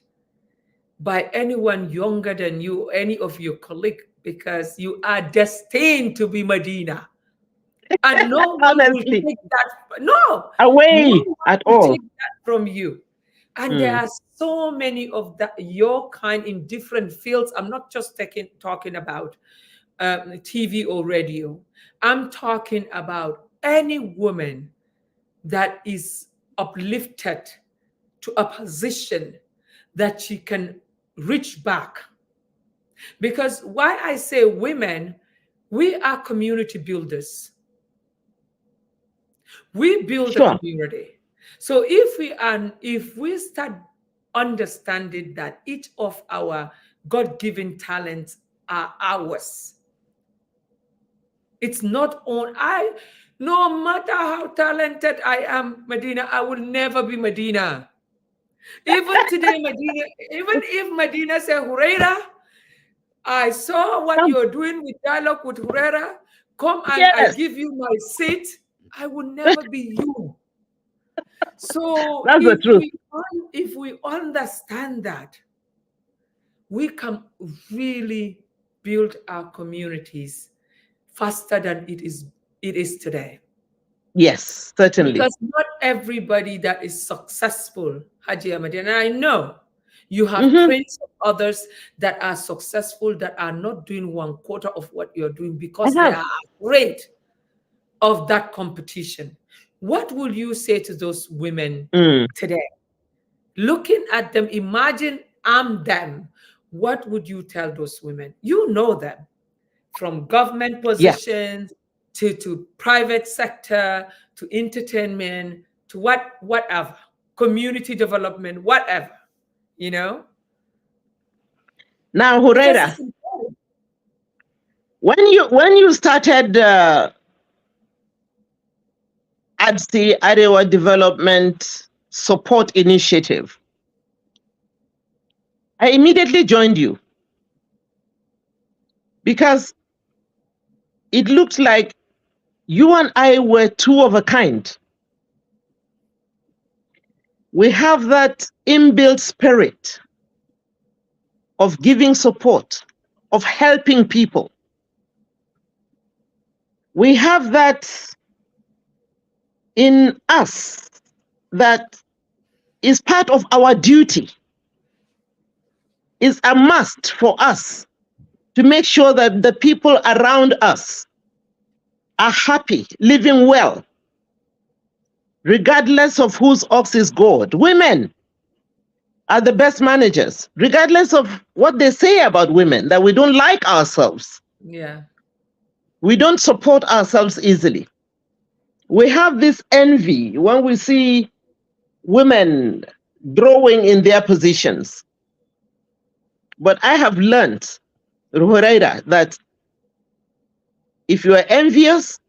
by anyone younger than you, any of your colleagues, because you are destined to be Medina. And no one will take that away at all. Take that from you. And there are so many of your kind in different fields. I'm not just talking about TV or radio. I'm talking about any woman that is uplifted to a position that she can reach back. Because why I say women, we are community builders. We build a community. So if we start understanding that each of our God-given talents are ours, it's not on no matter how talented I am, Medina, I will never be Medina. Even today, Medina, even if Medina said, Khuraira, I saw what you're doing with Dialogue with Khuraira, come and I give you my seat, I will never be you. So that's the truth. If we understand that, we can really build our communities faster than it is today. Yes, certainly. Because not everybody that is successful, Haji Ahmed, and I know you have plenty of others that are successful that are not doing 1/4 of what you're doing because they are afraid of that competition. What will you say to those women today? Looking at them, imagine I'm them. What would you tell those women? You know them from government positions, to private sector, to entertainment, to whatever, community development, whatever, you know. Now, Khuraira, when you started ADSI, Arewa Development Support Initiative, I immediately joined you because it looked like you and I were two of a kind. We have that inbuilt spirit of giving support, of helping people. We have that in us that is part of our duty. Is a must for us to make sure that the people around us are happy, living well, regardless of whose ox is gored. Women are the best managers, regardless of what they say about women, that we don't like ourselves. Yeah. We don't support ourselves easily. We have this envy when we see women growing in their positions. But I have learned, Khuraira, that if you are envious,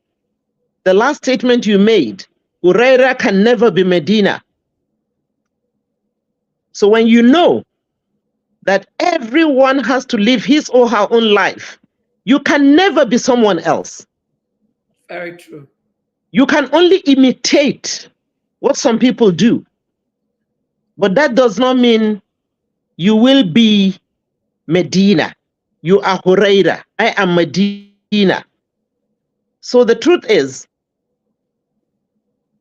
the last statement you made, Khuraira can never be Medina. So when you know that everyone has to live his or her own life, you can never be someone else. Very true. You can only imitate what some people do. But that does not mean you will be Medina. You are Khuraira. I am Medina. So the truth is,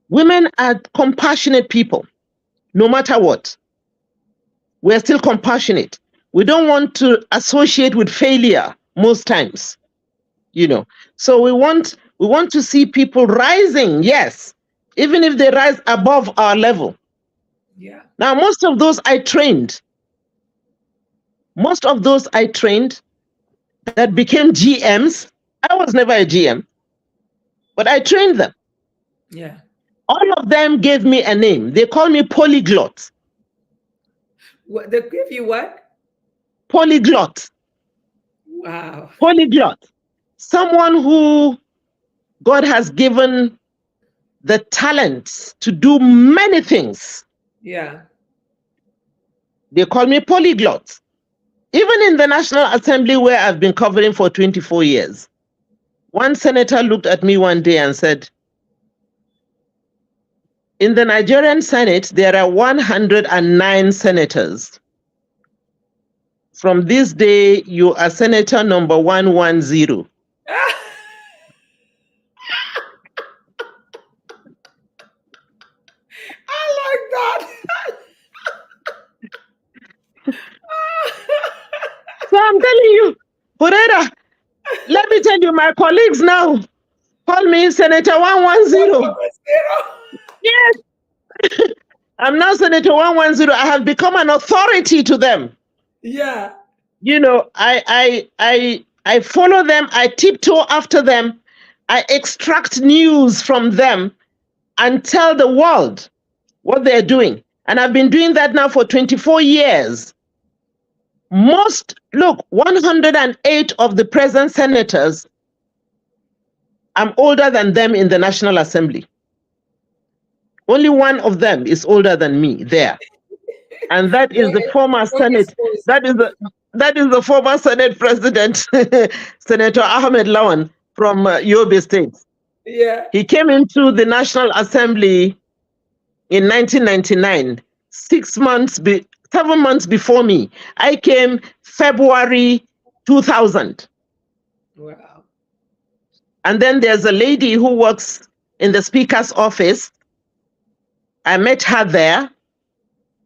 women are compassionate people, no matter what. We're still compassionate. We don't want to associate with failure most times, you know. So we want to see people rising, yes, even if they rise above our level. Yeah. Now, most of those I trained that became GMs. I was never a GM, but I trained them. Yeah. All of them gave me a name. They call me polyglot. What, they give you what? Polyglot. Wow. Polyglot. Someone who God has given the talent to do many things. Yeah. They call me polyglot. Even in the National Assembly, where I've been covering for 24 years, one senator looked at me one day and said, in the Nigerian Senate, there are 109 senators. From this day, you are senator number 110. I like that. So I'm telling you, Khuraira, let me tell you, my colleagues now call me Senator 110. Yes. I'm now Senator 110. I have become an authority to them. Yeah. You know, I follow them, I tiptoe after them, I extract news from them and tell the world what they're doing. And I've been doing that now for 24 years. 108 of the present senators, I'm older than them in the National Assembly. Only one of them is older than me there. And that is the former Senate, that is the former Senate President, Senator Ahmed Lawan from Yobe State. Yeah. He came into the National Assembly in 1999, 7 months before me. I came February 2000. Wow. And then there's a lady who works in the Speaker's office. I met her there.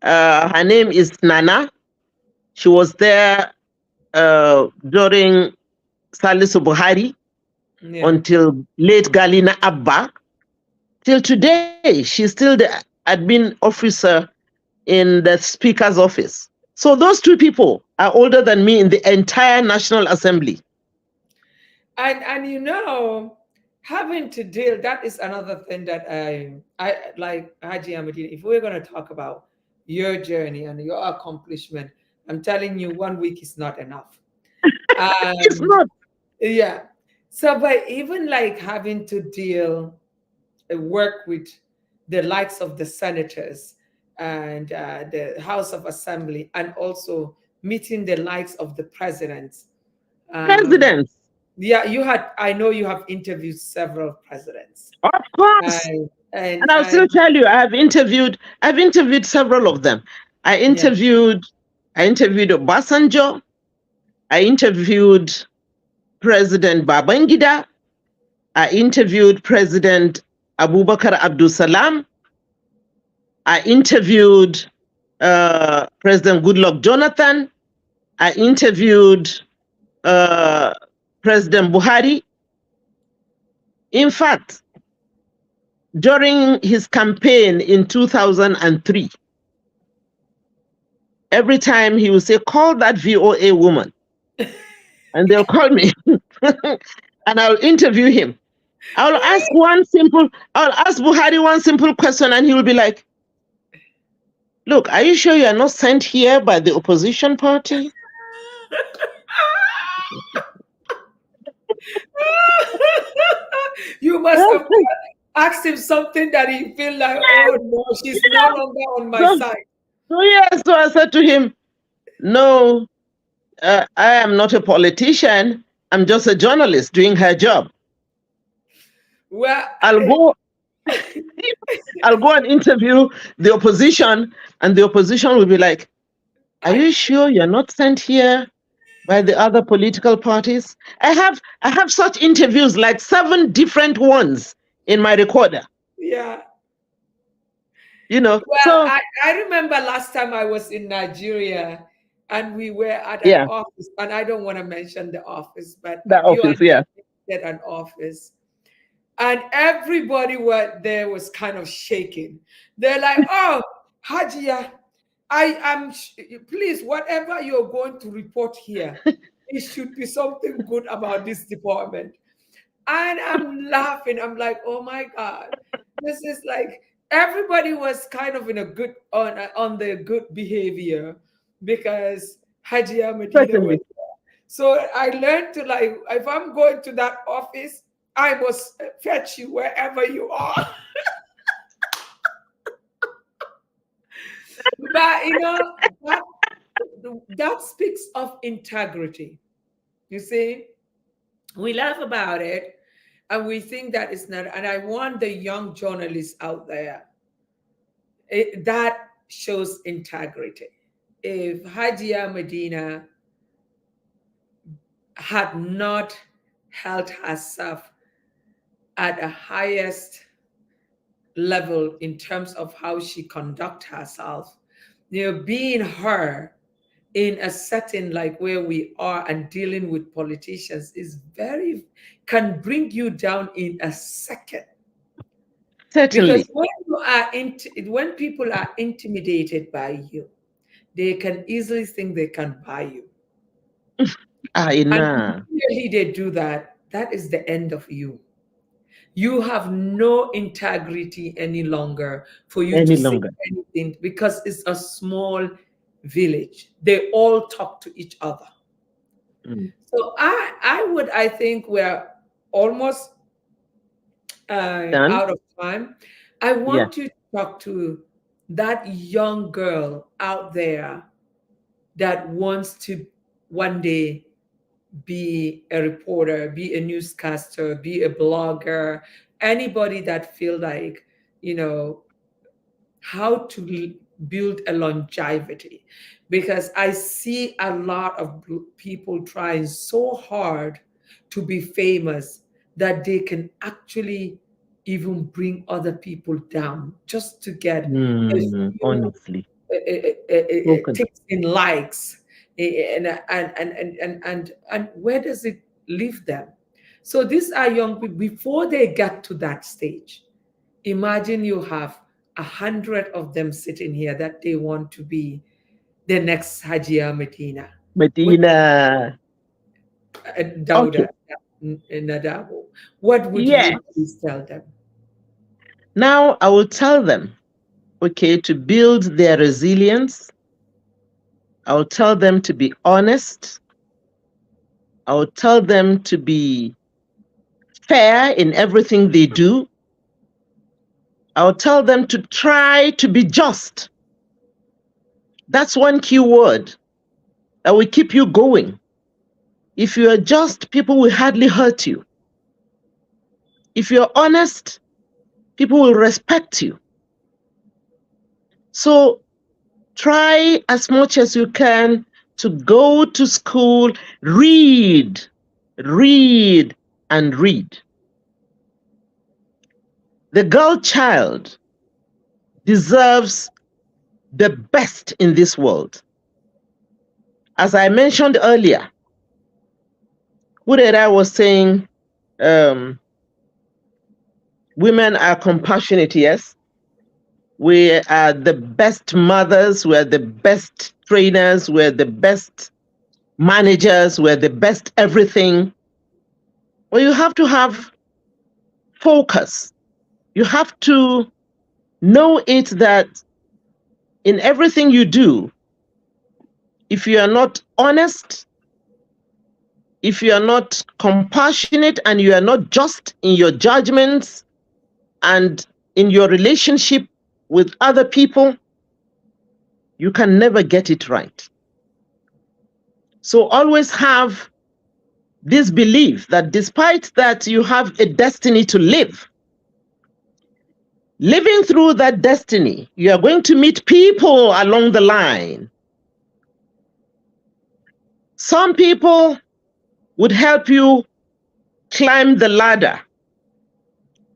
Her name is Nana. She was there during Salisu Buhari until late Galina Abba. Till today, she's still the admin officer in the Speaker's office. So those two people are older than me in the entire National Assembly. And you know, having to deal, that is another thing that I like, Haji Ahmedine, if we're going to talk about your journey and your accomplishment, I'm telling you, 1 week is not enough. It's not. Yeah. So, but even like having to deal, work with the likes of the senators and the House of Assembly, and also meeting the likes of the presidents. Presidents. Yeah, I know you have interviewed several presidents. Of course. And I'll still tell you, I've interviewed several of them. I interviewed Obasanjo. I interviewed President Babangida. I interviewed President Abubakar Abdul Salam. I interviewed President Goodluck Jonathan. I interviewed President Buhari. In fact, during his campaign in 2003, every time he would say, call that VOA woman. And they'll call me and I'll interview him. I'll ask Buhari one simple question, and he will be like, look, are you sure you are not sent here by the opposition party? You must have asked him something that he feel like, oh no, she's no longer on my side. So I said to him, no, I am not a politician. I'm just a journalist doing her job. Well, I'll go and interview the opposition, and the opposition will be like, are you sure you're not sent here by the other political parties? I have such interviews, like 7 different ones in my recorder. Yeah. You know. Well, so I remember last time I was in Nigeria, and we were at an office, and I don't want to mention the office, but at an office, and everybody there was kind of shaking. They're like, oh, Hajia, I am, please, whatever you're going to report here, it should be something good about this department. And I'm laughing. I'm like, oh my God, this is like, everybody was kind of in a good, on the good behavior, because Hajia Medina was there. So I learned to, like, if I'm going to that office, I must fetch you wherever you are. But you know, that speaks of integrity. You see, we laugh about it and we think that it's not. And I want the young journalists out there, that shows integrity. If Hajia Medina had not held herself at the highest level in terms of how she conduct herself, you know, being her in a setting like where we are and dealing with politicians is can bring you down in a second. Certainly. Because when people are intimidated by you, they can easily think they can buy you. I know. And really they do that, that is the end of you. You have no integrity any longer for you to say anything, because it's a small village. They all talk to each other. So I think we're almost out of time. I want you to talk to that young girl out there that wants to one day be a reporter, be a newscaster, be a blogger, anybody that feel like, you know, how to build a longevity. Because I see a lot of people trying so hard to be famous that they can actually even bring other people down just to get honestly ticks in likes. And where does it leave them? So these are young people. Before they get to that stage, imagine you have 100 of them sitting here that they want to be the next Hajia Medina Dauda. Nadabo. what would Yes. you please tell them? Now I will tell them, okay, to build their resilience. I will tell them to be honest. I will tell them to be fair in everything they do. I will tell them to try to be just. That's one key word that will keep you going. If you are just, people will hardly hurt you. If you're honest, people will respect you. So try as much as you can to go to school, read, read, and read. The girl child deserves the best in this world. As I mentioned earlier, Khuraira was saying, women are compassionate, yes. We are the best mothers, we're the best trainers, we're the best managers, we're the best everything. Well, you have to have focus. You have to know it that in everything you do, if you are not honest, if you are not compassionate, and you are not just in your judgments and in your relationship with other people, you can never get it right. So always have this belief that despite that you have a destiny to live, living through that destiny, you are going to meet people along the line. Some people would help you climb the ladder.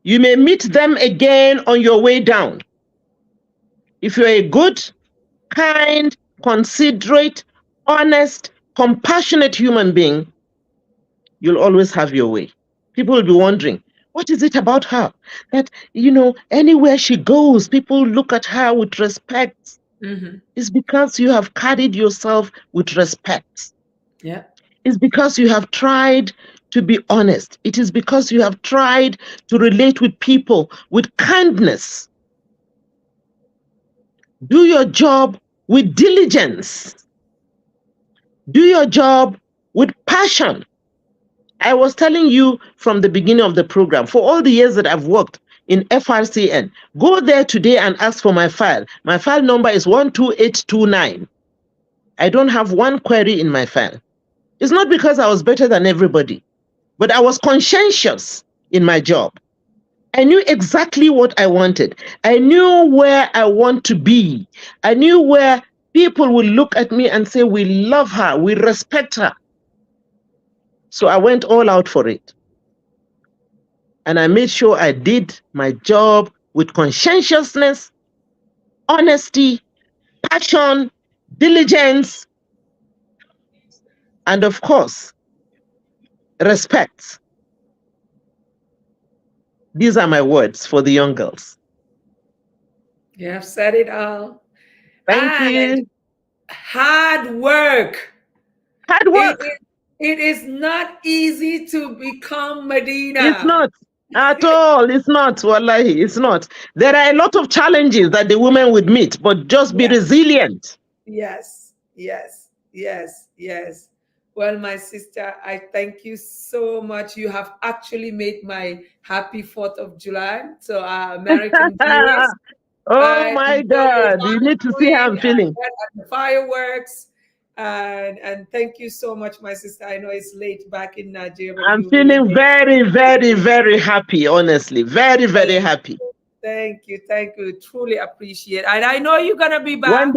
You may meet them again on your way down. If you're a good, kind, considerate, honest, compassionate human being, you'll always have your way. People will be wondering, what is it about her that, anywhere she goes, people look at her with respect? Mm-hmm. It's because you have carried yourself with respect. Yeah. It's because you have tried to be honest. It is because you have tried to relate with people with kindness. Do your job with diligence. Do your job with passion. I was telling you from the beginning of the program, for all the years that I've worked in FRCN, go there today and ask for my file. My file number is 12829. I don't have one query in my file. It's not because I was better than everybody, but I was conscientious in my job. I knew exactly what I wanted. I knew where I want to be. I knew where people will look at me and say, we love her, we respect her. So I went all out for it. And I made sure I did my job with conscientiousness, honesty, passion, diligence, and of course, respect. These are my words for the young girls. You have said it all. Thank you. Hard work. Hard work. It is not easy to become Medina. It's not at all. It's not. Wallahi, it's not. There are a lot of challenges that the women would meet, but just be resilient. Yes, yes, yes, yes. Well, my sister, I thank you so much. You have actually made my happy 4th of July. So our American viewers. Oh my God, you need to see how I'm feeling. And the fireworks. And thank you so much, my sister. I know it's late back in Nigeria. I'm feeling very, very, very happy, honestly. Very, very happy. Thank you. Thank you. Truly appreciate it. And I know you're going to be back.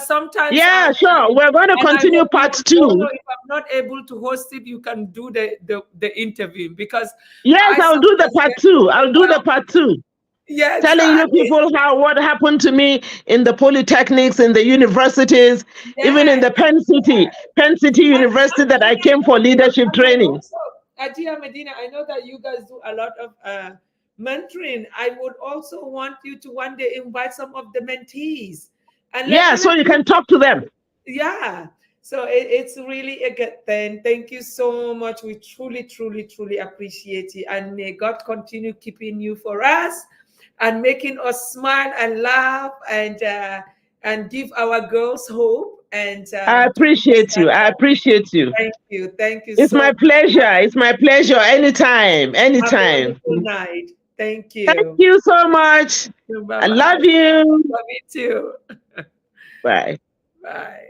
Sometimes. Yeah, sure. We're going to continue part 2. If I'm not able to host it, you can do the interview because. Yes, I'll do the part 2. I'll do the part 2. Yes, telling you people what happened to me in the polytechnics, in the universities, even in the Penn City University that I came for leadership training. Adia Medina, I know that you guys do a lot of mentoring. I would also want you to one day invite some of the mentees. And so you can talk to them. Yeah. So it's really a good thing. Thank you so much. We truly, truly, truly appreciate you. And may God continue keeping you for us and making us smile and laugh and give our girls hope. And I appreciate you. I appreciate you. Thank you. Thank you It's so my much. pleasure. It's my pleasure. Anytime. Have a Anytime. wonderful night. Thank you. Thank you so much. Bye-bye. I love you. Love you too. Bye. Bye.